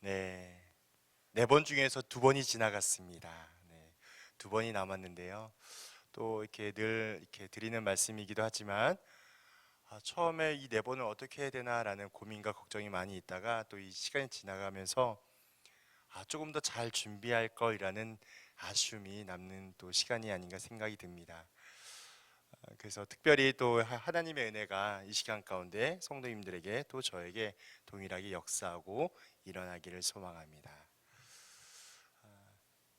네, 네 번 중에서 두 번이 지나갔습니다. 네, 두 번이 남았는데요. 또 이렇게 늘 이렇게 드리는 말씀이기도 하지만 처음에 이 네 번을 어떻게 해야 되나라는 고민과 걱정이 많이 있다가 또 이 시간이 지나가면서 조금 더 잘 준비할 걸이라는 아쉬움이 남는 또 시간이 아닌가 생각이 듭니다. 그래서 특별히 또 하나님의 은혜가 이 시간 가운데 성도님들에게 또 저에게 동일하게 역사하고 일어나기를 소망합니다.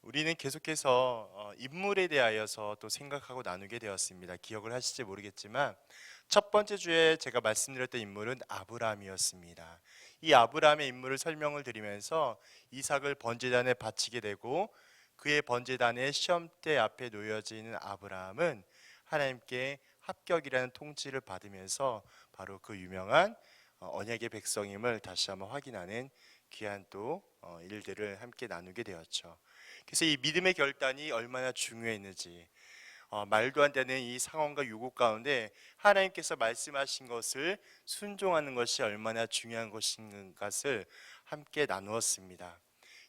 우리는 계속해서 인물에 대하여서 또 생각하고 나누게 되었습니다. 기억을 하실지 모르겠지만 첫 번째 주에 제가 말씀드렸던 인물은 아브라함이었습니다. 이 아브라함의 인물을 설명을 드리면서 이삭을 번제단에 바치게 되고 그의 번제단의 시험대 앞에 놓여져 있는 아브라함은 하나님께 합격이라는 통지를 받으면서 바로 그 유명한 언약의 백성임을 다시 한번 확인하는 귀한 또 일들을 함께 나누게 되었죠. 그래서 이 믿음의 결단이 얼마나 중요했는지, 말도 안 되는 이 상황과 요구 가운데 하나님께서 말씀하신 것을 순종하는 것이 얼마나 중요한 것인 것을 함께 나누었습니다.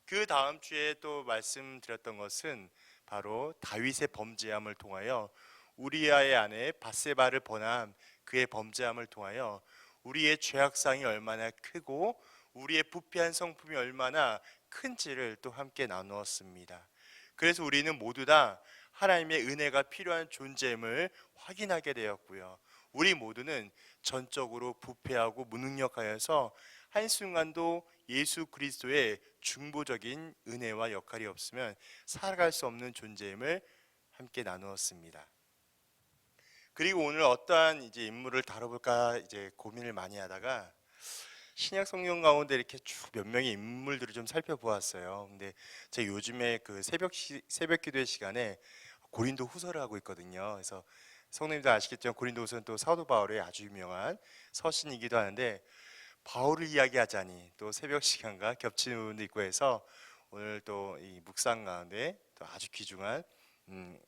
그 다음 주에 또 말씀드렸던 것은 바로 다윗의 범죄함을 통하여 우리아의 아내 바세바를 번한 그의 범죄함을 통하여 우리의 죄악상이 얼마나 크고 우리의 부패한 성품이 얼마나 큰지를 또 함께 나누었습니다. 그래서 우리는 모두 다 하나님의 은혜가 필요한 존재임을 확인하게 되었고요. 우리 모두는 전적으로 부패하고 무능력하여서 한순간도 예수 그리스도의 중보적인 은혜와 역할이 없으면 살아갈 수 없는 존재임을 함께 나누었습니다. 그리고 오늘 어떠한 이제 인물을 다뤄볼까 이제 고민을 많이 하다가 신약 성경 가운데 이렇게 쭉 몇 명의 인물들을 좀 살펴보았어요. 근데 제가 요즘에 그 새벽 기도의 시간에 고린도 후서를 하고 있거든요. 그래서 성도님들 아시겠지만 고린도 후서는 또 사도 바울의 아주 유명한 서신이기도 하는데 바울을 이야기하자니 또 새벽 시간과 겹치는 부분도 있고 해서 오늘 또 이 묵상 가운데 또 아주 귀중한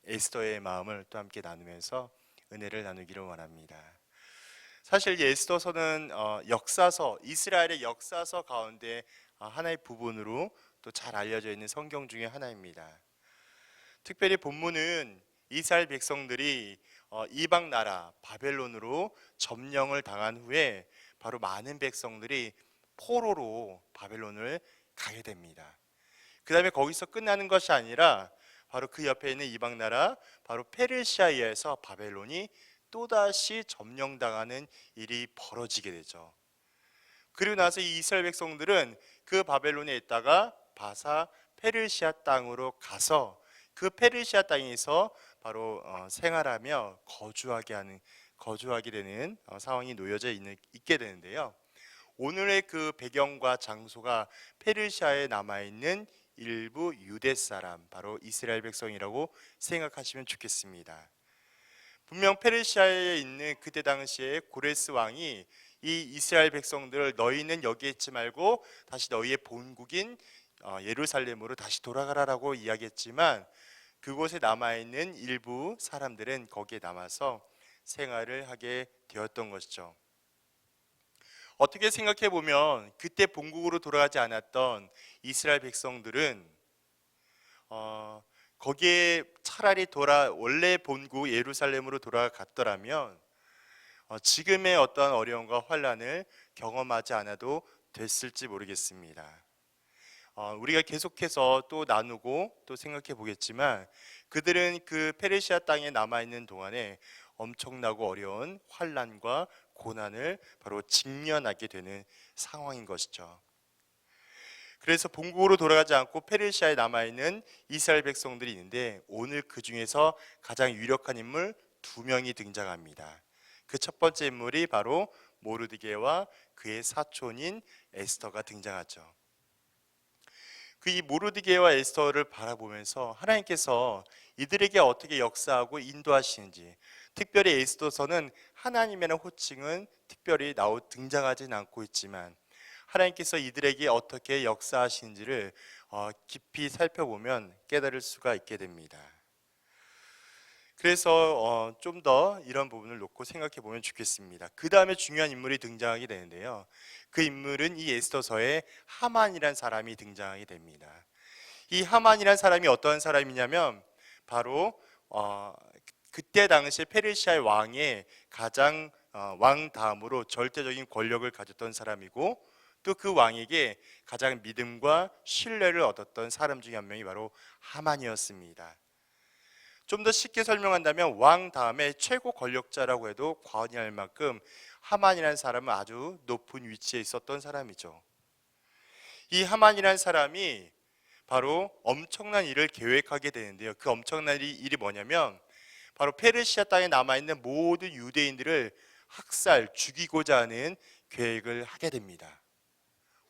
에스더의 마음을 또 함께 나누면서 은혜를 나누기를 원합니다. 사실 에스더서는 역사서, 이스라엘의 역사서 가운데 하나의 부분으로 또 잘 알려져 있는 성경 중에 하나입니다. 특별히 본문은 이스라엘 백성들이 이방 나라 바벨론으로 점령을 당한 후에 바로 많은 백성들이 포로로 바벨론을 가게 됩니다. 그 다음에 거기서 끝나는 것이 아니라 바로 그 옆에 있는 이방 나라 바로 페르시아에서 바벨론이 또다시 점령당하는 일이 벌어지게 되죠. 그리고 나서 이 이스라엘 백성들은 그 바벨론에 있다가 바사 페르시아 땅으로 가서 그 페르시아 땅에서 바로 생활하며 거주하게 되는 상황이 놓여져 있게 되는데요. 오늘의 그 배경과 장소가 페르시아에 남아 있는 일부 유대 사람, 바로 이스라엘 백성이라고 생각하시면 좋겠습니다. 분명 페르시아에 있는 그때 당시에 고레스 왕이 이 이스라엘 백성들을 너희는 여기에 있지 말고 다시 너희의 본국인 예루살렘으로 다시 돌아가라라고 이야기했지만 그곳에 남아있는 일부 사람들은 거기에 남아서 생활을 하게 되었던 것이죠. 어떻게 생각해 보면 그때 본국으로 돌아가지 않았던 이스라엘 백성들은 어, 거기에 차라리 원래 본국 예루살렘으로 돌아갔더라면 지금의 어떤 어려움과 환란을 경험하지 않아도 됐을지 모르겠습니다. 우리가 계속해서 또 나누고 또 생각해 보겠지만 그들은 그 페르시아 땅에 남아 있는 동안에 엄청나고 어려운 환란과 고난을 바로 직면하게 되는 상황인 것이죠. 그래서 본국으로 돌아가지 않고 페르시아에 남아 있는 이스라엘 백성들이 있는데 오늘 그 중에서 가장 유력한 인물 두 명이 등장합니다. 그 첫 번째 인물이 바로 모르드게와 그의 사촌인 에스더가 등장하죠. 그 이 모르드게와 에스더를 바라보면서 하나님께서 이들에게 어떻게 역사하고 인도하시는지, 특별히 에스더서는 하나님이라는 호칭은 특별히 등장하진 않고 있지만 하나님께서 이들에게 어떻게 역사하시는지를 깊이 살펴보면 깨달을 수가 있게 됩니다. 그래서 좀 더 이런 부분을 놓고 생각해 보면 좋겠습니다. 그 다음에 중요한 인물이 등장하게 되는데요. 그 인물은 이 에스더서에 하만이란 사람이 등장하게 됩니다. 이 하만이란 사람이 어떤 사람이냐면 바로 그때 당시에 페르시아의 왕의 가장 왕 다음으로 절대적인 권력을 가졌던 사람이고, 또 그 왕에게 가장 믿음과 신뢰를 얻었던 사람 중에 한 명이 바로 하만이었습니다. 좀 더 쉽게 설명한다면 왕 다음에 최고 권력자라고 해도 과언이 아닐 만큼 하만이라는 사람은 아주 높은 위치에 있었던 사람이죠. 이 하만이라는 사람이 바로 엄청난 일을 계획하게 되는데요. 그 엄청난 일이 뭐냐면 바로 페르시아 땅에 남아있는 모든 유대인들을 학살, 죽이고자 하는 계획을 하게 됩니다.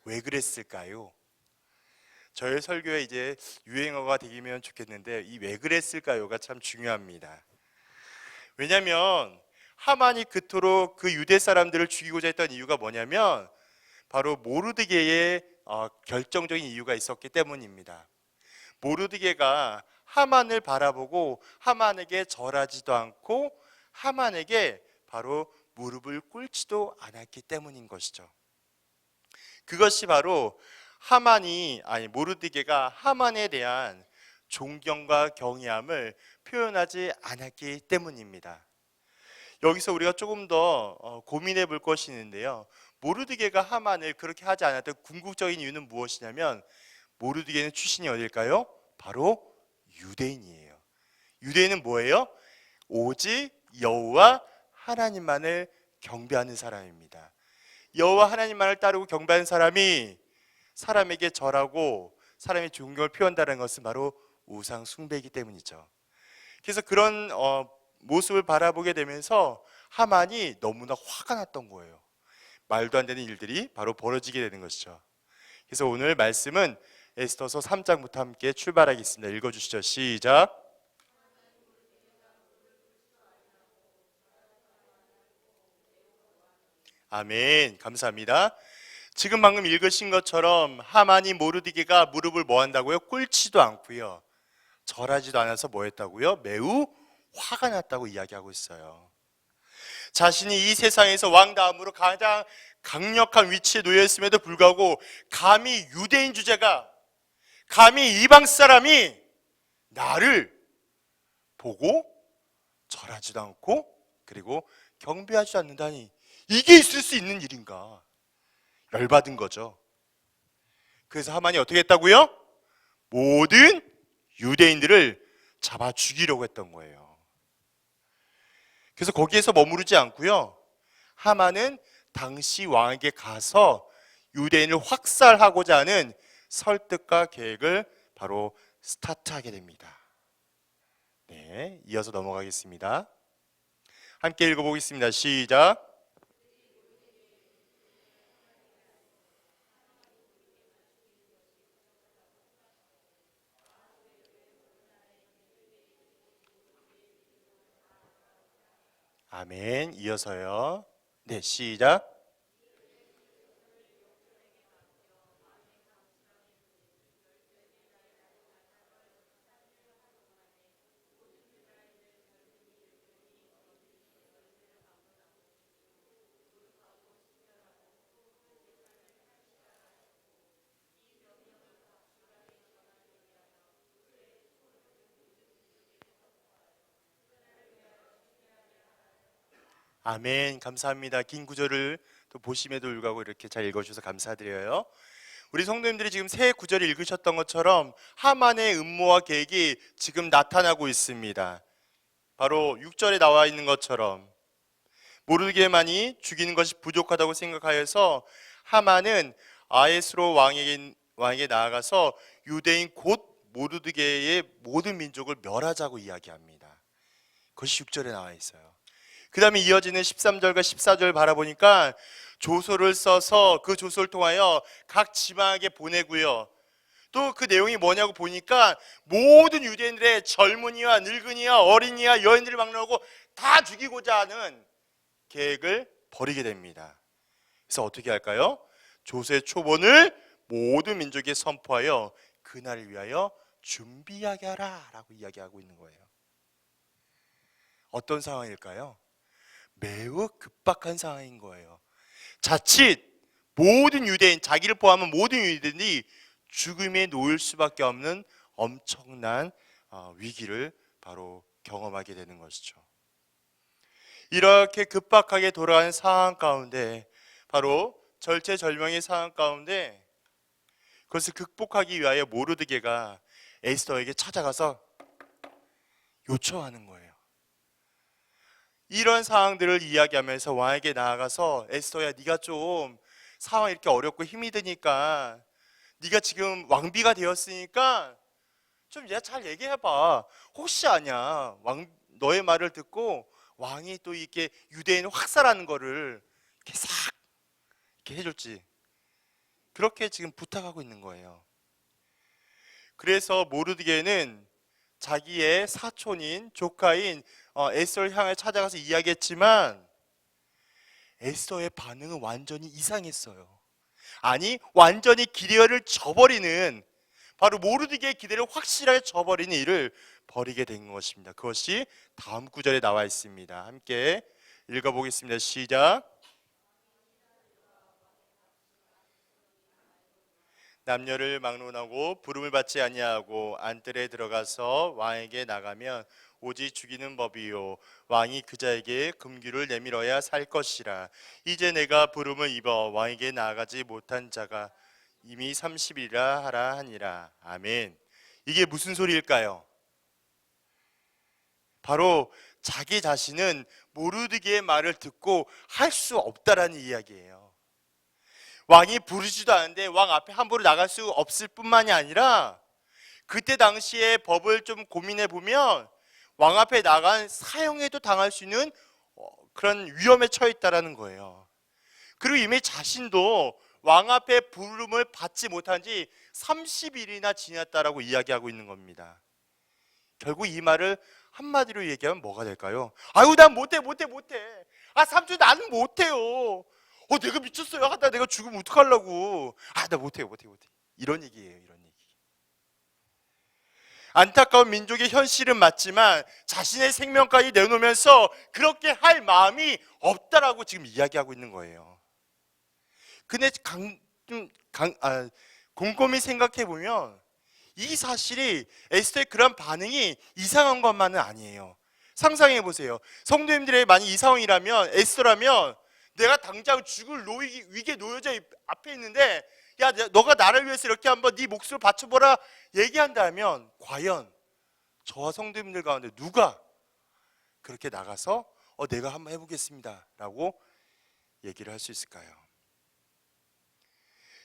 왜 그랬을까요? 저의 설교에 이제 유행어가 되면 좋겠는데, 이 왜 그랬을까요가 참 중요합니다. 왜냐하면 하만이 그토록 그 유대 사람들을 죽이고자 했던 이유가 뭐냐면 바로 모르드게의 결정적인 이유가 있었기 때문입니다. 모르드게가 하만을 바라보고 하만에게 절하지도 않고 하만에게 바로 무릎을 꿇지도 않았기 때문인 것이죠. 그것이 바로 모르드게가 하만에 대한 존경과 경외함을 표현하지 않았기 때문입니다. 여기서 우리가 조금 더 고민해 볼 것이 있는데요. 모르드게가 하만을 그렇게 하지 않았던 궁극적인 이유는 무엇이냐면, 모르드게는 출신이 어딜까요? 바로 유대인이에요. 유대인은 뭐예요? 오직 여호와 하나님만을 경배하는 사람입니다. 여호와 하나님만을 따르고 경배하는 사람이 사람에게 절하고 사람의 존경을 표현한다는 것은 바로 우상 숭배이기 때문이죠. 그래서 그런 모습을 바라보게 되면서 하만이 너무나 화가 났던 거예요. 말도 안 되는 일들이 바로 벌어지게 되는 것이죠. 그래서 오늘 말씀은 에스더서 3장부터 함께 출발하겠습니다. 읽어주시죠. 시작. 아멘. 감사합니다. 지금 방금 읽으신 것처럼 하만이 모르드게가 무릎을 뭐 한다고요? 꿇지도 않고요, 절하지도 않아서 뭐 했다고요? 매우 화가 났다고 이야기하고 있어요. 자신이 이 세상에서 왕 다음으로 가장 강력한 위치에 놓여 있음에도 불구하고 감히 유대인 주제가, 감히 이방 사람이 나를 보고 절하지도 않고 그리고 경배하지 않는다니, 이게 있을 수 있는 일인가? 열받은 거죠. 그래서 하만이 어떻게 했다고요? 모든 유대인들을 잡아 죽이려고 했던 거예요. 그래서 거기에서 머무르지 않고요, 하만은 당시 왕에게 가서 유대인을 확살하고자 하는 설득과 계획을 바로 스타트하게 됩니다. 네, 이어서 넘어가겠습니다. 함께 읽어보겠습니다. 시작. 아멘. 이어서요. 네, 시작. 아멘. 감사합니다. 긴 구절을 또 보심에도 불구하고 이렇게 잘 읽어주셔서 감사드려요. 우리 성도님들이 지금 새 구절을 읽으셨던 것처럼 하만의 음모와 계획이 지금 나타나고 있습니다. 바로 6절에 나와 있는 것처럼 모르드게만이 죽이는 것이 부족하다고 생각하여서 하만은 아에스로 왕에게 나아가서 유대인 곧 모르드게의 모든 민족을 멸하자고 이야기합니다. 그것이 6절에 나와 있어요. 그 다음에 이어지는 13절과 14절 바라보니까 조서를 써서 그 조서를 통하여 각 지방에게 보내고요, 또 그 내용이 뭐냐고 보니까 모든 유대인들의 젊은이와 늙은이와 어린이와 여인들을 막론하고 다 죽이고자 하는 계획을 벌이게 됩니다. 그래서 어떻게 할까요? 조서의 초본을 모든 민족에 선포하여 그날을 위하여 준비하게 하라 라고 이야기하고 있는 거예요. 어떤 상황일까요? 매우 급박한 상황인 거예요. 자칫 모든 유대인, 자기를 포함한 모든 유대인이 죽음에 놓일 수밖에 없는 엄청난 위기를 바로 경험하게 되는 것이죠. 이렇게 급박하게 돌아가는 상황 가운데, 바로 절체절명의 상황 가운데 그것을 극복하기 위하여 모르드게가 에스더에게 찾아가서 요청하는 거예요. 이런 상황들을 이야기하면서 왕에게 나아가서, 에스더야, 네가 좀 상황이 이렇게 어렵고 힘이 드니까, 네가 지금 왕비가 되었으니까 좀 얘가 잘 얘기해봐. 혹시 아냐, 너의 말을 듣고 왕이 또 이렇게 유대인을 확살하는 거를 이렇게 싹 이렇게 해줄지, 그렇게 지금 부탁하고 있는 거예요. 그래서 모르드게는 자기의 사촌인, 조카인 에스더를 향해 찾아가서 이야기했지만 에스더의 반응은 완전히 이상했어요. 아니, 완전히 기대를 저버리는, 바로 모르드게의 기대를 확실하게 저버리는 일을 벌이게 된 것입니다. 그것이 다음 구절에 나와 있습니다. 함께 읽어보겠습니다. 시작. 남녀를 막론하고 부름을 받지 아니하고 안뜰에 들어가서 왕에게 나가면 오직 죽이는 법이요, 왕이 그자에게 금규를 내밀어야 살 것이라. 이제 내가 부름을 입어 왕에게 나아가지 못한 자가 이미 30일이라 하라 하니라. 아멘. 이게 무슨 소리일까요? 바로 자기 자신은 모르드게의 말을 듣고 할 수 없다라는 이야기예요. 왕이 부르지도 않은데 왕 앞에 함부로 나갈 수 없을 뿐만이 아니라, 그때 당시에 법을 좀 고민해 보면 왕 앞에 나간 사형에도 당할 수 있는 그런 위험에 처해 있다라는 거예요. 그리고 이미 자신도 왕 앞에 부름을 받지 못한 지 30일이나 지났다라고 이야기하고 있는 겁니다. 결국 이 말을 한마디로 얘기하면 뭐가 될까요? 아유, 난 못해. 아, 삼촌, 나는 못해요. 내가 미쳤어요. 하다 내가 죽으면 어떡하려고. 아, 나 못해요. 이런 얘기예요. 이런 얘기. 안타까운 민족의 현실은 맞지만 자신의 생명까지 내놓으면서 그렇게 할 마음이 없다라고 지금 이야기하고 있는 거예요. 근데 곰곰이 생각해 보면 이 사실이, 에스더의 그런 반응이 이상한 것만은 아니에요. 상상해 보세요. 성도님들의 만약 이 상황이라면, 에스더라면, 내가 당장 죽을 위기에 놓여져 앞에 있는데, 야, 너가 나를 위해서 이렇게 한번 네 목숨을 바쳐보라 얘기한다면, 과연 저와 성도님들 가운데 누가 그렇게 나가서 내가 한번 해보겠습니다 라고 얘기를 할 수 있을까요?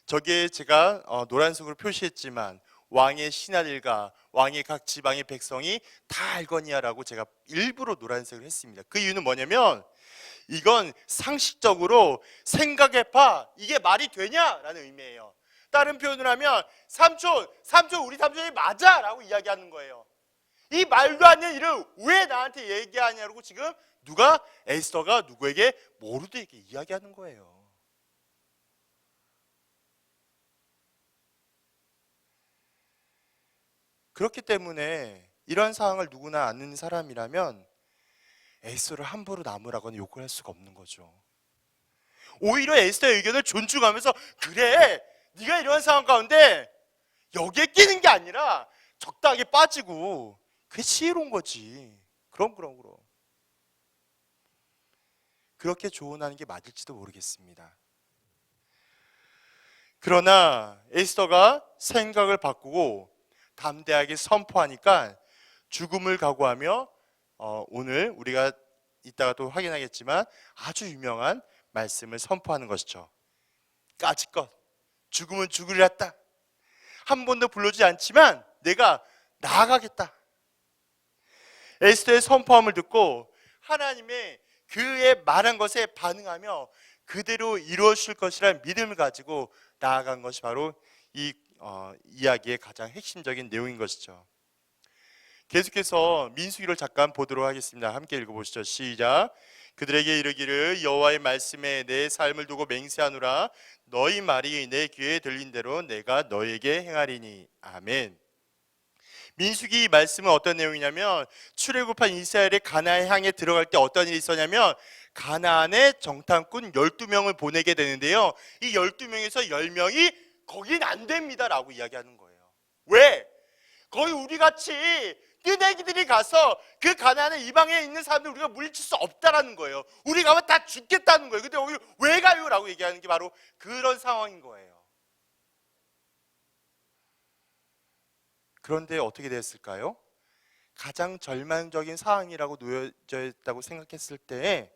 저기에 제가 노란색으로 표시했지만, 왕의 신하들과 왕의 각 지방의 백성이 다 알거니아라고 제가 일부러 노란색을 했습니다. 그 이유는 뭐냐면, 이건 상식적으로 생각해봐, 이게 말이 되냐라는 의미예요. 다른 표현을 하면, 삼촌 우리 삼촌이 맞아 라고 이야기하는 거예요. 이 말도 안 되는 일을 왜 나한테 얘기하냐고 지금 에스더가 누구에게? 모르드에게 이야기하는 거예요. 그렇기 때문에 이런 상황을 누구나 아는 사람이라면 에스더를 함부로 나무라거나 욕을 할 수가 없는 거죠. 오히려 에스더의 의견을 존중하면서, 그래, 네가 이런 상황 가운데 여기에 끼는 게 아니라 적당하게 빠지고, 그게 지혜로운 거지. 그럼 그렇게 조언하는 게 맞을지도 모르겠습니다. 그러나 에스더가 생각을 바꾸고 담대하게 선포하니까 죽음을 각오하며 오늘 우리가 이따가 또 확인하겠지만 아주 유명한 말씀을 선포하는 것이죠. 까짓것 죽음은 죽으리라 했다. 한 번도 불러주지 않지만 내가 나아가겠다. 에스더의 선포함을 듣고 하나님의 그의 말한 것에 반응하며 그대로 이루어질 것이라는 믿음을 가지고 나아간 것이 바로 이 이야기의 가장 핵심적인 내용인 것이죠. 계속해서 민수기를 잠깐 보도록 하겠습니다. 함께 읽어보시죠. 시작. 그들에게 이르기를 여호와의 말씀에 내 삶을 두고 맹세하노라. 너희 말이 내 귀에 들린 대로 내가 너에게 행하리니. 아멘. 민수기 말씀은 어떤 내용이냐면 출애굽한 이스라엘이 가나안에 향해 들어갈 때 어떤 일이 있었냐면 가나안에 정탐꾼 12명을 보내게 되는데요, 이 12명에서 10명이 거긴 안 됩니다 라고 이야기하는 거예요. 왜? 거기 우리같이 뜨내기들이 가서 그 가나안의 이방에 있는 사람들 우리가 물리칠 수 없다라는 거예요. 우리 가면 다 죽겠다는 거예요. 근데 여기 왜 가요? 라고 얘기하는 게 바로 그런 상황인 거예요. 그런데 어떻게 됐을까요? 가장 절망적인 상황이라고 놓여져 있다고 생각했을 때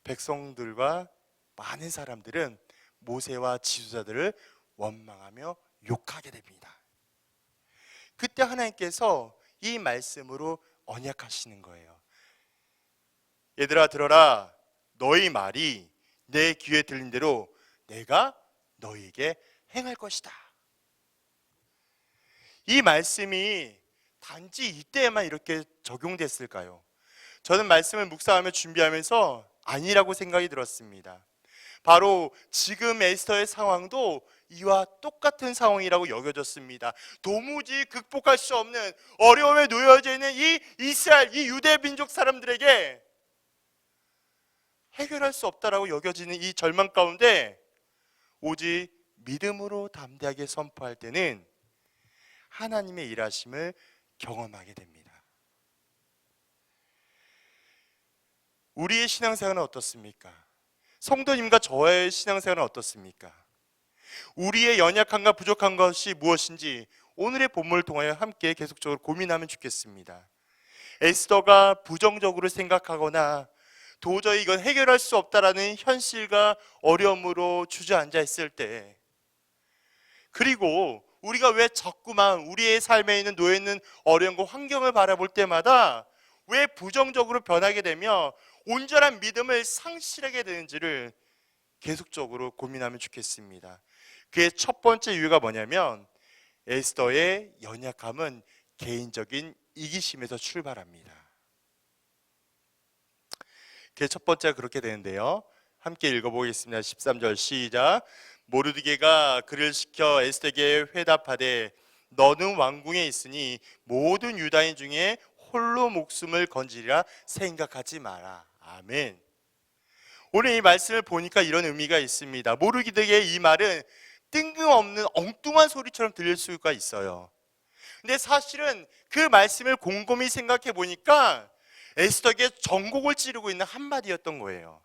백성들과 많은 사람들은 모세와 지도자들을 원망하며 욕하게 됩니다. 그때 하나님께서 이 말씀으로 언약하시는 거예요. 얘들아 들어라, 너희 말이 내 귀에 들린 대로 내가 너희에게 행할 것이다. 이 말씀이 단지 이때에만 이렇게 적용됐을까요? 저는 말씀을 묵상하며 준비하면서 아니라고 생각이 들었습니다. 바로 지금 에스더의 상황도 이와 똑같은 상황이라고 여겨졌습니다. 도무지 극복할 수 없는 어려움에 놓여져 있는 이 이스라엘, 이 유대 민족 사람들에게 해결할 수 없다라고 여겨지는 이 절망 가운데 오직 믿음으로 담대하게 선포할 때는 하나님의 일하심을 경험하게 됩니다. 우리의 신앙생활은 어떻습니까? 성도님과 저의 신앙생활은 어떻습니까? 우리의 연약함과 부족한 것이 무엇인지 오늘의 본문을 통하여 함께 계속적으로 고민하면 좋겠습니다. 에스더가 부정적으로 생각하거나 도저히 이건 해결할 수 없다라는 현실과 어려움으로 주저앉아 있을 때, 그리고 우리가 왜 자꾸만 우리의 삶에 있는 놓여 있는 어려움과 환경을 바라볼 때마다 왜 부정적으로 변하게 되며 온전한 믿음을 상실하게 되는지를 계속적으로 고민하면 좋겠습니다. 그의 첫 번째 이유가 뭐냐면 에스더의 연약함은 개인적인 이기심에서 출발합니다. 그의 첫 번째가 그렇게 되는데요, 함께 읽어보겠습니다. 13절 시작. 모르드게가 그를 시켜 에스더에게 회답하되 너는 왕궁에 있으니 모든 유다인 중에 홀로 목숨을 건지리라 생각하지 마라. 아멘. 오늘 이 말씀을 보니까 이런 의미가 있습니다. 모르드게의 이 말은 뜬금없는 엉뚱한 소리처럼 들릴 수가 있어요. 근데 사실은 그 말씀을 곰곰이 생각해 보니까 에스더에게 전곡을 찌르고 있는 한마디였던 거예요.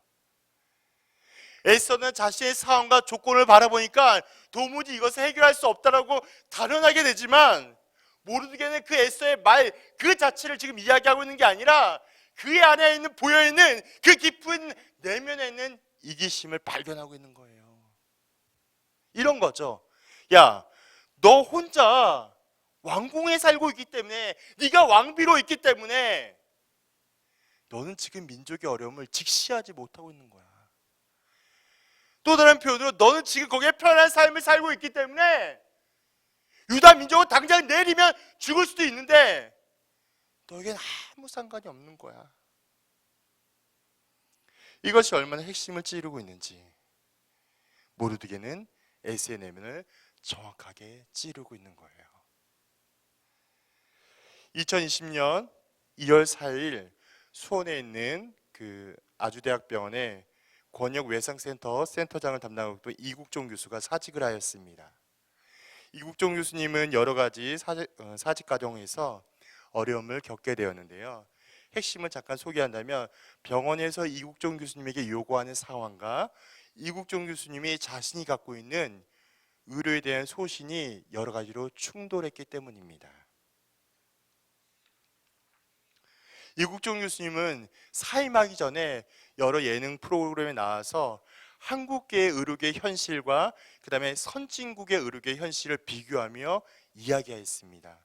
에스더는 자신의 상황과 조건을 바라보니까 도무지 이것을 해결할 수 없다라고 단언하게 되지만, 모르드게는 그 에스더의 말 그 자체를 지금 이야기하고 있는 게 아니라 그의 안에 있는 보여있는 그 깊은 내면에 있는 이기심을 발견하고 있는 거예요. 이런 거죠. 야, 너 혼자 왕궁에 살고 있기 때문에, 네가 왕비로 있기 때문에 너는 지금 민족의 어려움을 직시하지 못하고 있는 거야. 또 다른 표현으로 너는 지금 거기에 편안한 삶을 살고 있기 때문에 유다 민족은 당장 내리면 죽을 수도 있는데 너에겐 아무 상관이 없는 거야. 이것이 얼마나 핵심을 찌르고 있는지 모르드게는 에스의 내면을 정확하게 찌르고 있는 거예요. 2020년 2월 4일 수원에 있는 그 아주대학병원에 권역 외상센터 센터장을 담당하고 있던 이국종 교수가 사직을 하였습니다. 이국종 교수님은 여러 가지 사직 과정에서 어려움을 겪게 되었는데요, 핵심을 잠깐 소개한다면 병원에서 이국종 교수님에게 요구하는 상황과 이국종 교수님이 자신이 갖고 있는 의료에 대한 소신이 여러 가지로 충돌했기 때문입니다. 이국종 교수님은 사임하기 전에 여러 예능 프로그램에 나와서 한국계의 의료계 현실과 그 다음에 선진국의 의료계 현실을 비교하며 이야기했습니다.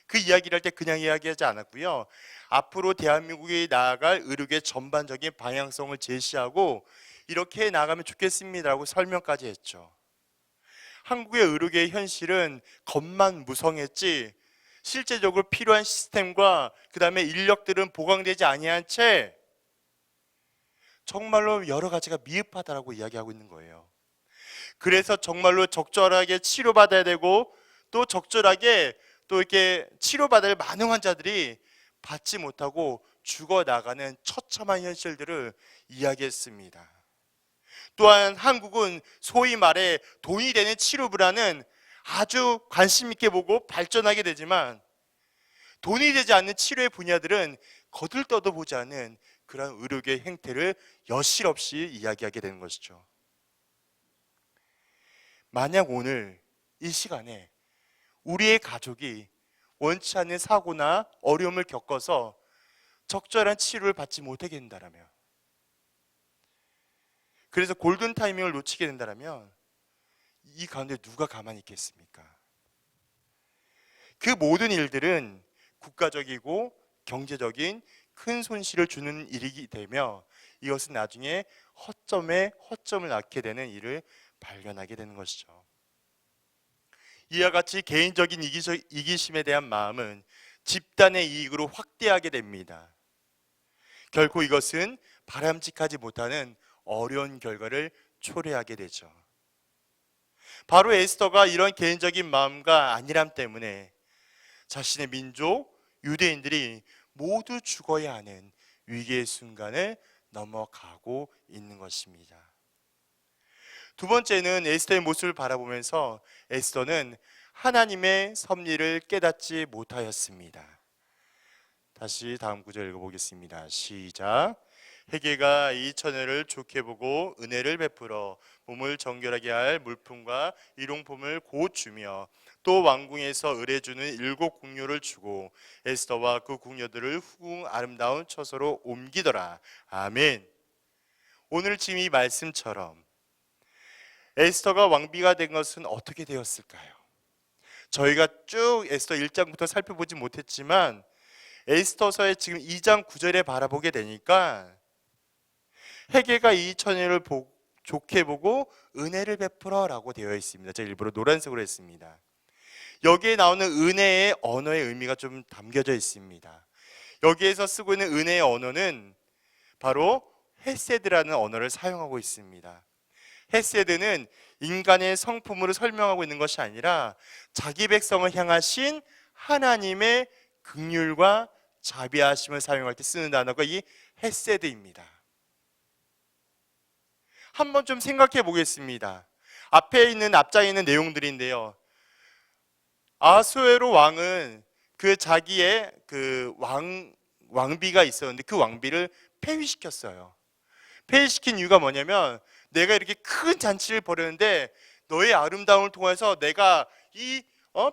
그 이야기를 할 때 그냥 이야기하지 않았고요, 앞으로 대한민국이 나아갈 의료계 전반적인 방향성을 제시하고 이렇게 나가면 좋겠습니다라고 설명까지 했죠. 한국의 의료계의 현실은 겉만 무성했지 실제적으로 필요한 시스템과 그 다음에 인력들은 보강되지 아니한 채 정말로 여러 가지가 미흡하다라고 이야기하고 있는 거예요. 그래서 정말로 적절하게 치료받아야 되고 또 적절하게 또 이렇게 치료받을 많은 환자들이 받지 못하고 죽어나가는 처참한 현실들을 이야기했습니다. 또한 한국은 소위 말해 돈이 되는 치료 불안은 아주 관심 있게 보고 발전하게 되지만, 돈이 되지 않는 치료의 분야들은 거들떠도 보지 않는 그런 의료계의 행태를 여실없이 이야기하게 되는 것이죠. 만약 오늘 이 시간에 우리의 가족이 원치 않는 사고나 어려움을 겪어서 적절한 치료를 받지 못하게 된다면, 그래서 골든 타이밍을 놓치게 된다면 이 가운데 누가 가만히 있겠습니까? 그 모든 일들은 국가적이고 경제적인 큰 손실을 주는 일이기 때문에 이것은 나중에 허점에 허점을 낳게 되는 일을 발견하게 되는 것이죠. 이와 같이 개인적인 이기심에 대한 마음은 집단의 이익으로 확대하게 됩니다. 결코 이것은 바람직하지 못하는 어려운 결과를 초래하게 되죠. 바로 에스더가 이런 개인적인 마음과 안일함 때문에 자신의 민족 유대인들이 모두 죽어야 하는 위기의 순간을 넘어가고 있는 것입니다. 두 번째는 에스더의 모습을 바라보면서 에스더는 하나님의 섭리를 깨닫지 못하였습니다. 다시 다음 구절 읽어보겠습니다. 시작. 회개가 이 처녀를 좋게 보고 은혜를 베풀어 몸을 정결하게 할 물품과 일용품을 곧 주며 또 왕궁에서 의뢰주는 7 궁녀를 주고 에스더와 그 궁녀들을 후궁 아름다운 처소로 옮기더라. 아멘. 오늘 지금 이 말씀처럼 에스더가 왕비가 된 것은 어떻게 되었을까요? 저희가 쭉 에스더 1장부터 살펴보지 못했지만 에스더서의 지금 2장 9절에 바라보게 되니까 회개가 이 처녀를 좋게 보고 은혜를 베풀어 라고 되어 있습니다. 제가 일부러 노란색으로 했습니다. 여기에 나오는 은혜의 언어의 의미가 좀 담겨져 있습니다. 여기에서 쓰고 있는 은혜의 언어는 바로 헤세드라는 언어를 사용하고 있습니다. 헤세드는 인간의 성품으로 설명하고 있는 것이 아니라 자기 백성을 향하신 하나님의 긍휼과 자비하심을 사용할 때 쓰는 단어가 이 헤세드입니다. 한번 좀 생각해 보겠습니다. 앞에 있는 앞장에 있는 내용들인데요. 아수에로 왕은 그 자기의 그 왕비가 있었는데 그 왕비를 폐위시켰어요. 폐위시킨 이유가 뭐냐면 내가 이렇게 큰 잔치를 벌였는데 너의 아름다움을 통해서 내가 이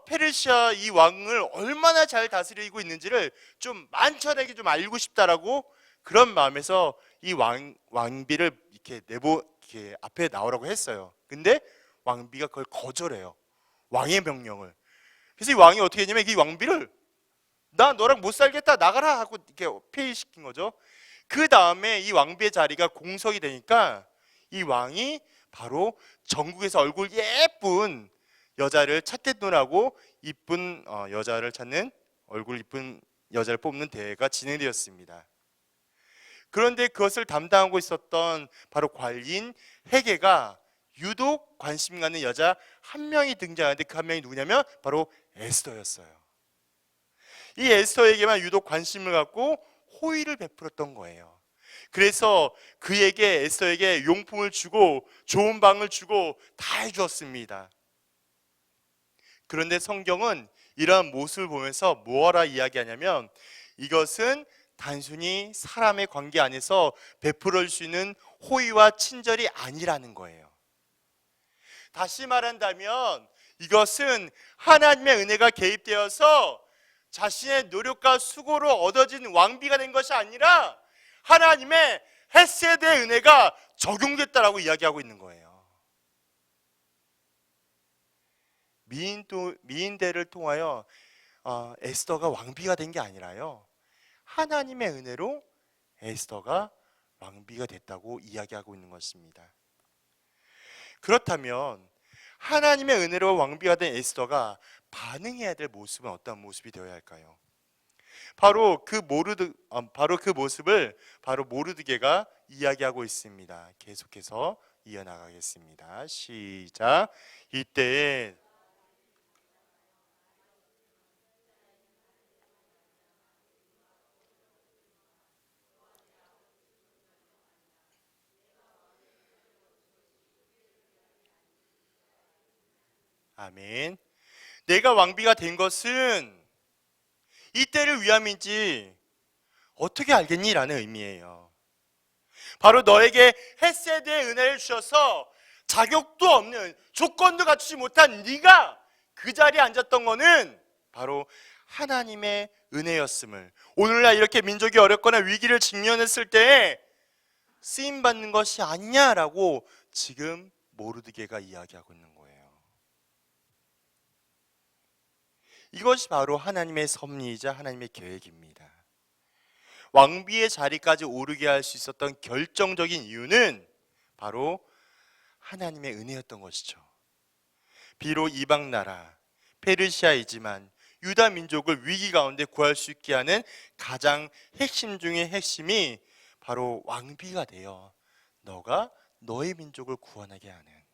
페르시아 이 왕을 얼마나 잘 다스리고 있는지를 좀 만천하게 좀 알고 싶다라고 그런 마음에서 이 왕비를 이렇게 앞에 나오라고 했어요. 근데 왕비가 그걸 거절해요. 왕의 명령을. 그래서 이 왕이 어떻게 했냐면 이 왕비를 나 너랑 못 살겠다 나가라 하고 이렇게 폐위시킨 거죠. 그 다음에 이 왕비의 자리가 공석이 되니까 이 왕이 바로 전국에서 얼굴 예쁜 여자를 찾겠노라고 이쁜 여자를 찾는 얼굴 이쁜 여자를 뽑는 대회가 진행되었습니다. 그런데 그것을 담당하고 있었던 바로 관리인 헤게가 유독 관심 갖는 여자 한 명이 등장하는데 그 한 명이 누구냐면 바로 에스더였어요. 이 에스더에게만 유독 관심을 갖고 호의를 베풀었던 거예요. 그래서 그에게 에스더에게 용품을 주고 좋은 방을 주고 다 해주었습니다. 그런데 성경은 이러한 모습을 보면서 뭐라 이야기하냐면 이것은 단순히 사람의 관계 안에서 베풀어줄 수 있는 호의와 친절이 아니라는 거예요. 다시 말한다면 이것은 하나님의 은혜가 개입되어서 자신의 노력과 수고로 얻어진 왕비가 된 것이 아니라 하나님의 헤세드의 은혜가 적용됐다라고 이야기하고 있는 거예요. 미인대를 통하여 에스더가 왕비가 된 게 아니라요, 하나님의 은혜로 에스더가 왕비가 됐다고 이야기하고 있는 것입니다. 그렇다면 하나님의 은혜로 왕비가 된 에스더가 반응해야 될 모습은 어떤 모습이 되어야 할까요? 바로 그 모습을 바로 모르드게가 이야기하고 있습니다. 계속해서 이어나가겠습니다. 시작. 이때에 아멘. 내가 왕비가 된 것은 이때를 위함인지 어떻게 알겠니? 라는 의미예요. 바로 너에게 헤세드의 은혜를 주셔서 자격도 없는, 조건도 갖추지 못한 네가 그 자리에 앉았던 거는 바로 하나님의 은혜였음을, 오늘날 이렇게 민족이 어렵거나 위기를 직면했을 때에 쓰임받는 것이 아니냐라고 지금 모르드게가 이야기하고 있는 거예요. 이것이 바로 하나님의 섭리이자 하나님의 계획입니다. 왕비의 자리까지 오르게 할 수 있었던 결정적인 이유는 바로 하나님의 은혜였던 것이죠. 비록 이방 나라 페르시아이지만 유다 민족을 위기 가운데 구할 수 있게 하는 가장 핵심 중의 핵심이 바로 왕비가 되어 너가 너의 민족을 구원하게 하는,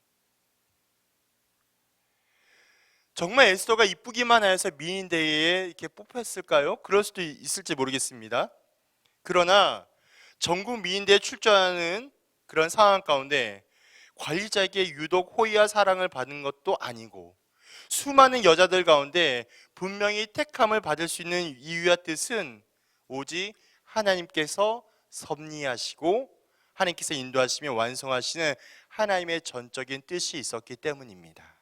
정말 에스더가 이쁘기만 하여서 미인대회에 이렇게 뽑혔을까요? 그럴 수도 있을지 모르겠습니다. 그러나 전국 미인대에 출전하는 그런 상황 가운데 관리자에게 유독 호의와 사랑을 받은 것도 아니고 수많은 여자들 가운데 분명히 택함을 받을 수 있는 이유와 뜻은 오직 하나님께서 섭리하시고 하나님께서 인도하시며 완성하시는 하나님의 전적인 뜻이 있었기 때문입니다.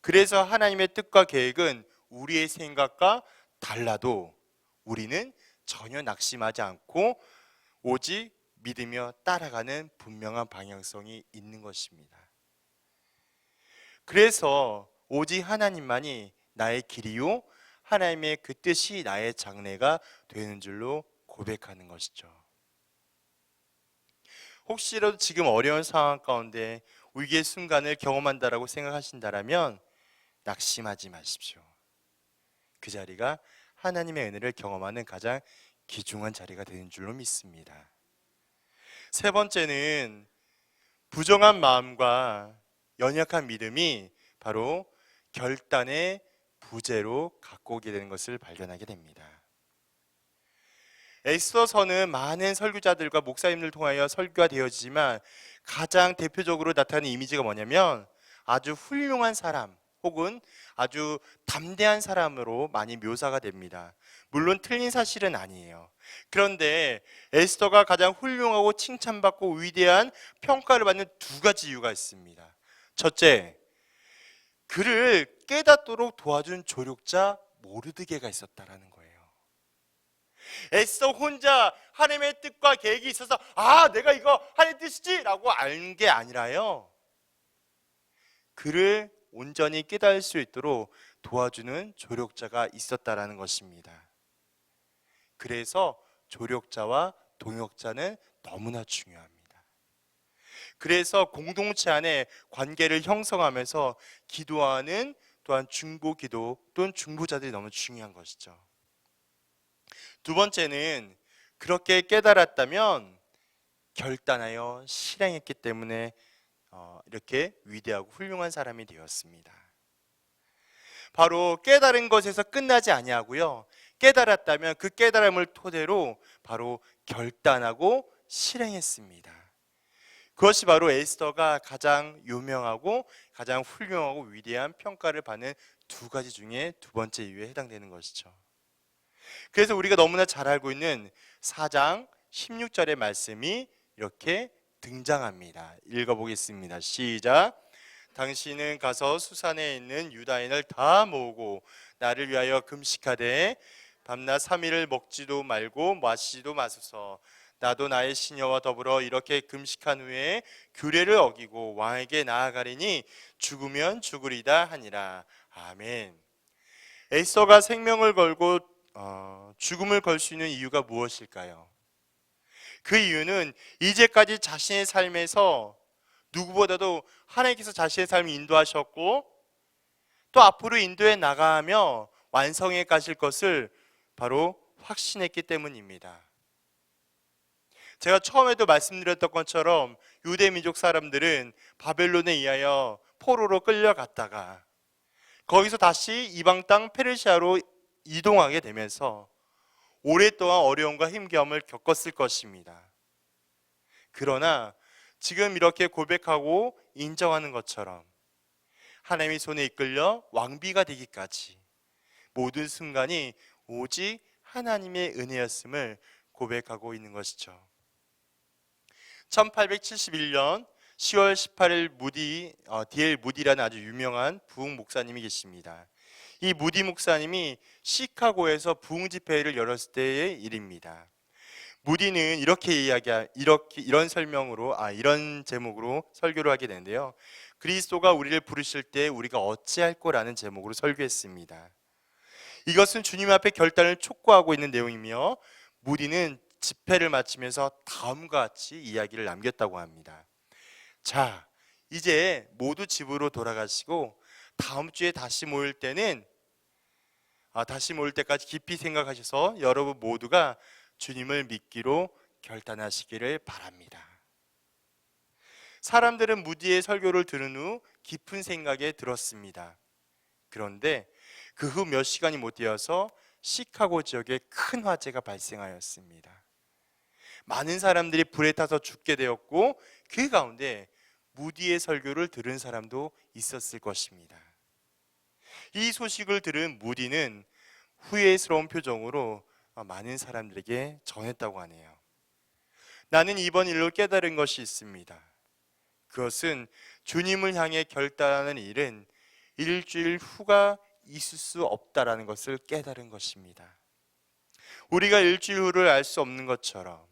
그래서 하나님의 뜻과 계획은 우리의 생각과 달라도 우리는 전혀 낙심하지 않고 오직 믿으며 따라가는 분명한 방향성이 있는 것입니다. 그래서 오직 하나님만이 나의 길이요 하나님의 그 뜻이 나의 장래가 되는 줄로 고백하는 것이죠. 혹시라도 지금 어려운 상황 가운데 위기의 순간을 경험한다라고 생각하신다면 낙심하지 마십시오. 그 자리가 하나님의 은혜를 경험하는 가장 귀중한 자리가 되는 줄로 믿습니다. 세 번째는 부정한 마음과 연약한 믿음이 바로 결단의 부재로 갖고 오게 되는 것을 발견하게 됩니다. 에스더서는 많은 설교자들과 목사님들 통하여 설교가 되어지지만 가장 대표적으로 나타나는 이미지가 뭐냐면 아주 훌륭한 사람 혹은 아주 담대한 사람으로 많이 묘사가 됩니다. 물론 틀린 사실은 아니에요. 그런데 에스더가 가장 훌륭하고 칭찬받고 위대한 평가를 받는 두 가지 이유가 있습니다. 첫째, 그를 깨닫도록 도와준 조력자 모르드게가 있었다라는 거예요. 에스더 혼자 하나님의 뜻과 계획이 있어서 내가 이거 하나님의 뜻이지 라고 알 게 아니라요, 그를 온전히 깨달을 수 있도록 도와주는 조력자가 있었다라는 것입니다. 그래서 조력자와 동역자는 너무나 중요합니다. 그래서 공동체 안에 관계를 형성하면서 기도하는 또한 중보기도 또는 중보자들이 너무 중요한 것이죠. 두 번째는 그렇게 깨달았다면 결단하여 실행했기 때문에 이렇게 위대하고 훌륭한 사람이 되었습니다. 바로 깨달은 것에서 끝나지 아니하고요, 깨달았다면 그 깨달음을 토대로 바로 결단하고 실행했습니다. 그것이 바로 에스더가 가장 유명하고 가장 훌륭하고 위대한 평가를 받는 두 가지 중에 두 번째 이유에 해당되는 것이죠. 그래서 우리가 너무나 잘 알고 있는 4장 16절의 말씀이 이렇게 등장합니다. 읽어보겠습니다. 시작. 당신은 가서 수산에 있는 유다인을 다 모으고 나를 위하여 금식하되 밤낮 3일을 먹지도 말고 마시지도 마소서. 나도 나의 시녀와 더불어 이렇게 금식한 후에 규례를 어기고 왕에게 나아가리니 죽으면 죽으리다 하니라. 아멘. 에스더가 생명을 걸고 죽음을 걸 수 있는 이유가 무엇일까요? 그 이유는 이제까지 자신의 삶에서 누구보다도 하나님께서 자신의 삶을 인도하셨고 또 앞으로 인도해 나가며 완성해 가실 것을 바로 확신했기 때문입니다. 제가 처음에도 말씀드렸던 것처럼 유대 민족 사람들은 바벨론에 의하여 포로로 끌려갔다가 거기서 다시 이방 땅 페르시아로 이동하게 되면서 오랫동안 어려움과 힘겨움을 겪었을 것입니다. 그러나 지금 이렇게 고백하고 인정하는 것처럼 하나님의 손에 이끌려 왕비가 되기까지 모든 순간이 오직 하나님의 은혜였음을 고백하고 있는 것이죠. 1871년 10월 18일 D.L. 무디라는 아주 유명한 부흥 목사님이 계십니다. 이 무디 목사님이 시카고에서 부흥 집회를 열었을 때의 일입니다. 무디는 이런 설명으로 이런 제목으로 설교를 하게 되는데요. 그리스도가 우리를 부르실 때 우리가 어찌할 거라는 제목으로 설교했습니다. 이것은 주님 앞에 결단을 촉구하고 있는 내용이며 무디는 집회를 마치면서 다음과 같이 이야기를 남겼다고 합니다. 자, 이제 모두 집으로 돌아가시고 다음 주에 다시 모일 때까지 깊이 생각하셔서 여러분 모두가 주님을 믿기로 결단하시기를 바랍니다. 사람들은 무디의 설교를 들은 후 깊은 생각에 들었습니다. 그런데 그 후 몇 시간이 못 되어서 시카고 지역에 큰 화재가 발생하였습니다. 많은 사람들이 불에 타서 죽게 되었고 그 가운데 무디의 설교를 들은 사람도 있었을 것입니다. 이 소식을 들은 무디는 후회스러운 표정으로 많은 사람들에게 전했다고 하네요. 나는 이번 일로 깨달은 것이 있습니다. 그것은 주님을 향해 결단하는 일은 일주일 후가 있을 수 없다라는 것을 깨달은 것입니다. 우리가 일주일 후를 알 수 없는 것처럼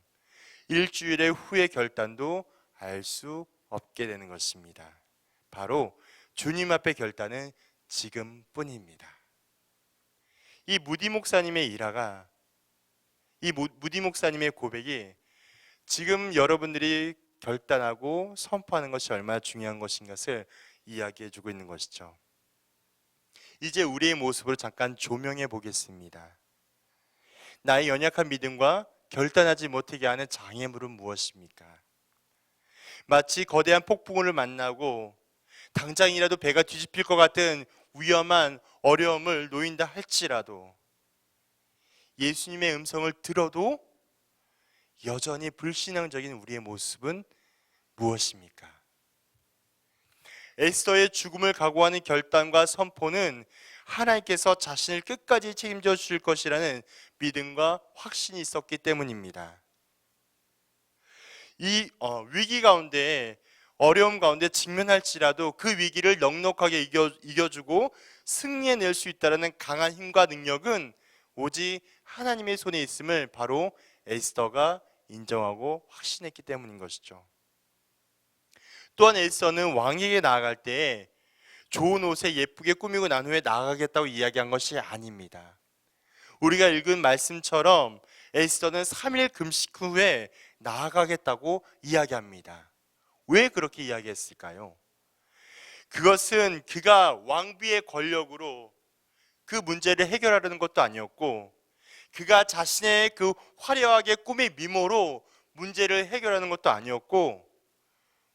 일주일의 후의 결단도 알 수 없게 되는 것입니다. 바로 주님 앞의 결단은 지금뿐입니다. 이 무디 목사님의 무디 목사님의 고백이 지금 여러분들이 결단하고 선포하는 것이 얼마나 중요한 것인 것을 이야기해 주고 있는 것이죠. 이제 우리의 모습으로 잠깐 조명해 보겠습니다. 나의 연약한 믿음과 결단하지 못하게 하는 장애물은 무엇입니까? 마치 거대한 폭풍우를 만나고 당장이라도 배가 뒤집힐 것 같은 위험한 어려움을 놓인다 할지라도 예수님의 음성을 들어도 여전히 불신앙적인 우리의 모습은 무엇입니까? 에스더의 죽음을 각오하는 결단과 선포는 하나님께서 자신을 끝까지 책임져 주실 것이라는 믿음과 확신이 있었기 때문입니다. 이 위기 가운데 어려움 가운데 직면할지라도 그 위기를 넉넉하게 이겨주고 승리해낼 수 있다는 강한 힘과 능력은 오직 하나님의 손에 있음을 바로 에스더가 인정하고 확신했기 때문인 것이죠. 또한 에스더는 왕에게 나아갈 때 좋은 옷에 예쁘게 꾸미고 난 후에 나아가겠다고 이야기한 것이 아닙니다. 우리가 읽은 말씀처럼 에스더는 3일 금식 후에 나아가겠다고 이야기합니다. 왜 그렇게 이야기했을까요? 그것은 그가 왕비의 권력으로 그 문제를 해결하려는 것도 아니었고 그가 자신의 그 화려하게 꾸민 미모로 문제를 해결하는 것도 아니었고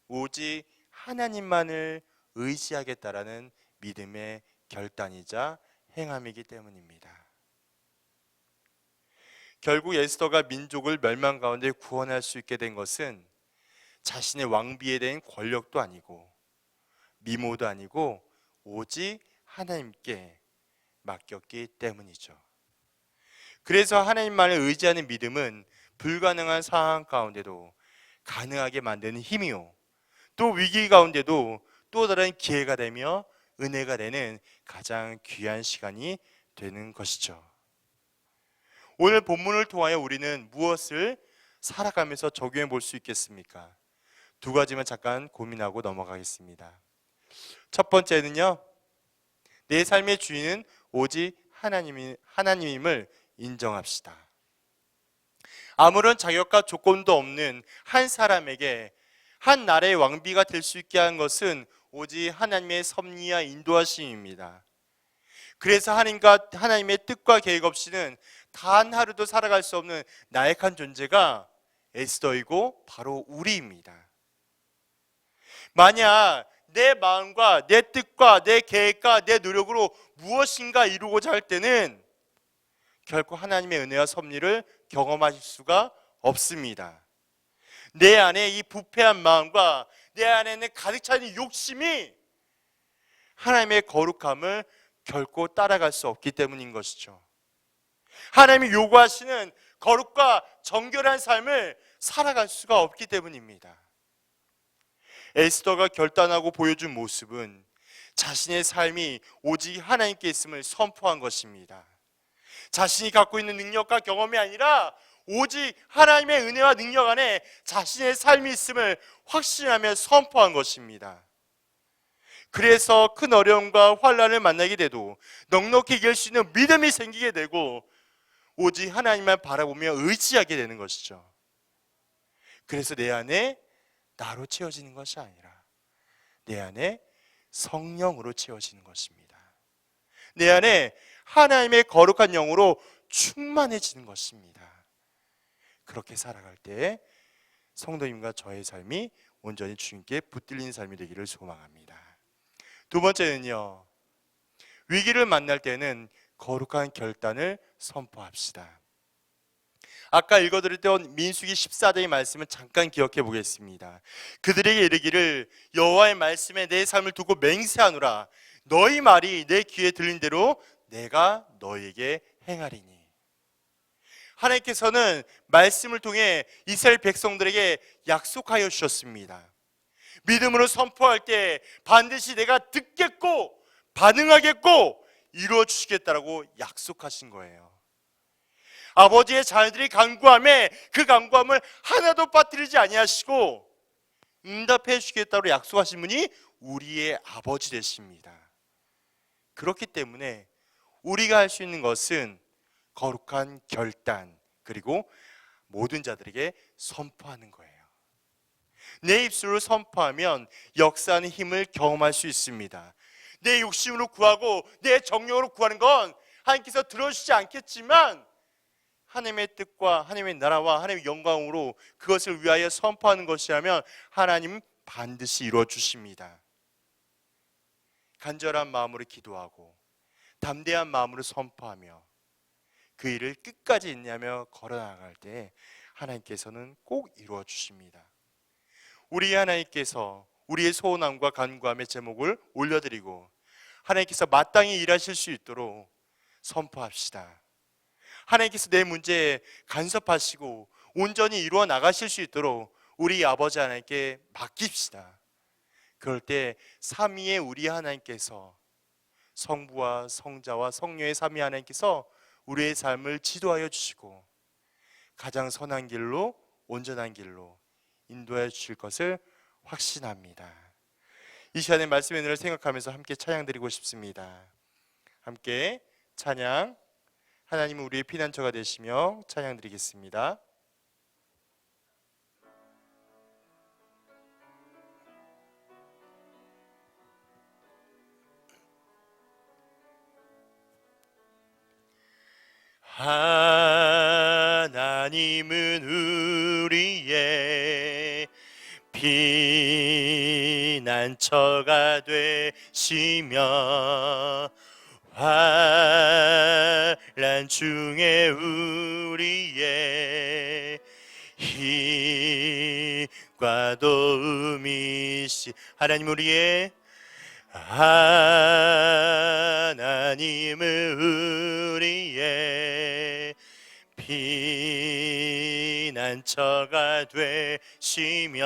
오직 하나님만을 의지하겠다라는 믿음의 결단이자 행함이기 때문입니다. 결국 에스더가 민족을 멸망 가운데 구원할 수 있게 된 것은 자신의 왕비에 대한 권력도 아니고 미모도 아니고 오직 하나님께 맡겼기 때문이죠. 그래서 하나님만을 의지하는 믿음은 불가능한 상황 가운데도 가능하게 만드는 힘이요, 또 위기 가운데도 또 다른 기회가 되며 은혜가 되는 가장 귀한 시간이 되는 것이죠. 오늘 본문을 통하여 우리는 무엇을 살아가면서 적용해 볼 수 있겠습니까? 두 가지만 잠깐 고민하고 넘어가겠습니다. 첫 번째는요, 내 삶의 주인은 오직 하나님임을 인정합시다. 아무런 자격과 조건도 없는 한 사람에게 한 나라의 왕비가 될 수 있게 한 것은 오직 하나님의 섭리와 인도하심입니다. 그래서 하나님의 뜻과 계획 없이는 단 하루도 살아갈 수 없는 나약한 존재가 에스더이고 바로 우리입니다. 만약 내 마음과 내 뜻과 내 계획과 내 노력으로 무엇인가 이루고자 할 때는 결코 하나님의 은혜와 섭리를 경험하실 수가 없습니다. 내 안에 이 부패한 마음과 내 안에는 가득 차는 욕심이 하나님의 거룩함을 결코 따라갈 수 없기 때문인 것이죠. 하나님이 요구하시는 거룩과 정결한 삶을 살아갈 수가 없기 때문입니다. 에스더가 결단하고 보여준 모습은 자신의 삶이 오직 하나님께 있음을 선포한 것입니다. 자신이 갖고 있는 능력과 경험이 아니라 오직 하나님의 은혜와 능력 안에 자신의 삶이 있음을 확신하며 선포한 것입니다. 그래서 큰 어려움과 환난을 만나게 돼도 넉넉히 이길 수 있는 믿음이 생기게 되고 오직 하나님만 바라보며 의지하게 되는 것이죠. 그래서 내 안에 나로 채워지는 것이 아니라 내 안에 성령으로 채워지는 것입니다. 내 안에 하나님의 거룩한 영으로 충만해지는 것입니다. 그렇게 살아갈 때 성도님과 저의 삶이 온전히 주님께 붙들린 삶이 되기를 소망합니다. 두 번째는요, 위기를 만날 때는 거룩한 결단을 선포합시다. 아까 읽어드렸던 민수기 14장의 말씀을 잠깐 기억해 보겠습니다. 그들에게 이르기를 여호와의 말씀에 내 삶을 두고 맹세하노라. 너희 말이 내 귀에 들린 대로 내가 너희에게 행하리니. 하나님께서는 말씀을 통해 이스라엘 백성들에게 약속하여 주셨습니다. 믿음으로 선포할 때 반드시 내가 듣겠고 반응하겠고 이루어 주시겠다라고 약속하신 거예요. 아버지의 자녀들이 간구함에 그 간구함을 하나도 빠뜨리지 아니하시고 응답해 주시겠다고 약속하신 분이 우리의 아버지 되십니다. 그렇기 때문에 우리가 할 수 있는 것은 거룩한 결단, 그리고 모든 자들에게 선포하는 거예요. 내 입술로 선포하면 역사하는 힘을 경험할 수 있습니다. 내 욕심으로 구하고 내 정력으로 구하는 건 하나님께서 들어주시지 않겠지만 하나님의 뜻과 하나님의 나라와 하나님의 영광으로 그것을 위하여 선포하는 것이라면 하나님은 반드시 이루어 주십니다. 간절한 마음으로 기도하고 담대한 마음으로 선포하며 그 일을 끝까지 인내하며 걸어나갈 때 하나님께서는 꼭 이루어 주십니다. 우리 하나님께서 우리의 소원함과 간구함의 제목을 올려드리고 하나님께서 마땅히 일하실 수 있도록 선포합시다. 하나님께서 내 문제에 간섭하시고 온전히 이루어 나가실 수 있도록 우리 아버지 하나님께 맡깁시다. 그럴 때 삼위의 우리 하나님께서, 성부와 성자와 성령의 삼위 하나님께서 우리의 삶을 지도하여 주시고 가장 선한 길로, 온전한 길로 인도해 주실 것을 확신합니다. 이 시간에 말씀의 은혜를 생각하면서 함께 찬양 드리고 싶습니다. 함께 찬양, 하나님은 우리의 피난처가 되시며 찬양 드리겠습니다. 하나님은 우리의 피난처가 되시며 환난 중에 우리의 힘과 도움이시. 하나님 우리의 하나님은 우리의 피난처가 되시며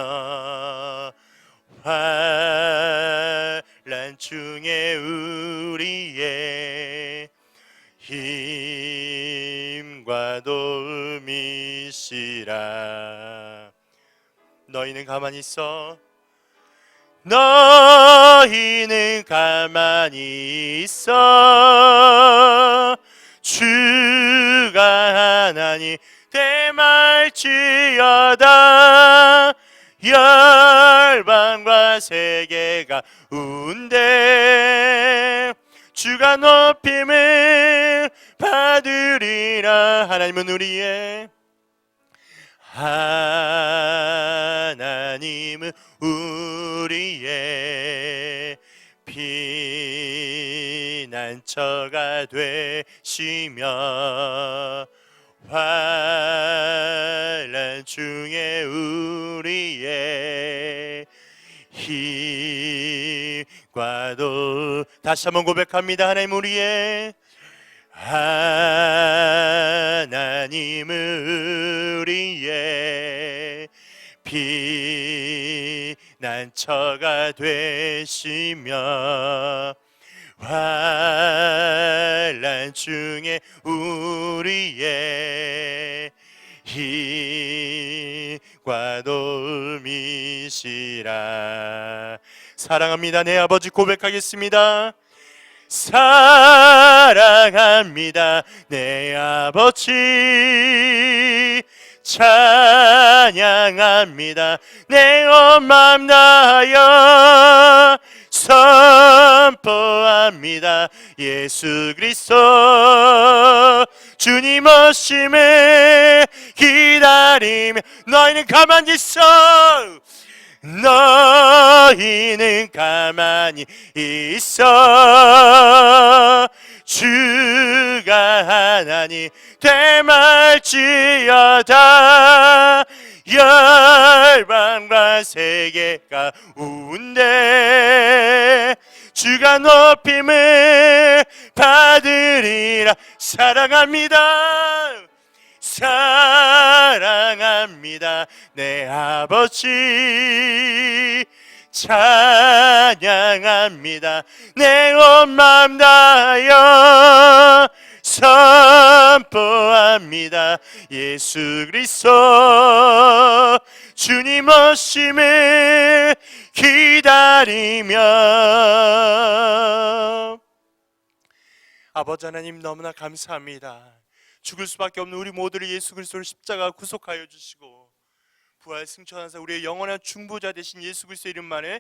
환난 중에 우리의 힘과 도움이시라. 너희는 가만히 있어. 너희는 가만히 있어. 주가 하나님 대말지어다. 열방과 세계가 운대 주가 높임을 받으리라. 하나님은 우리의 하나님은 우리의 피난처가 되시며 환난 중에 우리의 과도 다시 한번 고백합니다. 하나님 우리의 우리의 피난처가 되시며 환난 중에 우리의 힘과 도움이시라. 사랑합니다. 내 아버지 고백하겠습니다. 사랑합니다. 내 아버지 찬양합니다. 내 온 맘 다하여 선포합니다. 예수 그리스도 주님 오심을 기다리며 너희는 가만히 있어. 너희는 가만히 있어. 주가 하나님 되말지어다. 열방과 세계 가운데 주가 높임을 받으리라. 사랑합니다. 사랑합니다. 내 아버지 찬양합니다. 내 온 맘 다하여 선포합니다. 예수 그리스도 주님 오심을 기다리며. 아버지 하나님 너무나 감사합니다. 죽을 수밖에 없는 우리 모두를 예수 그리스도를 십자가 구속하여 주시고 부활 승천하사 우리의 영원한 중보자 되신 예수 그리스도 이름만에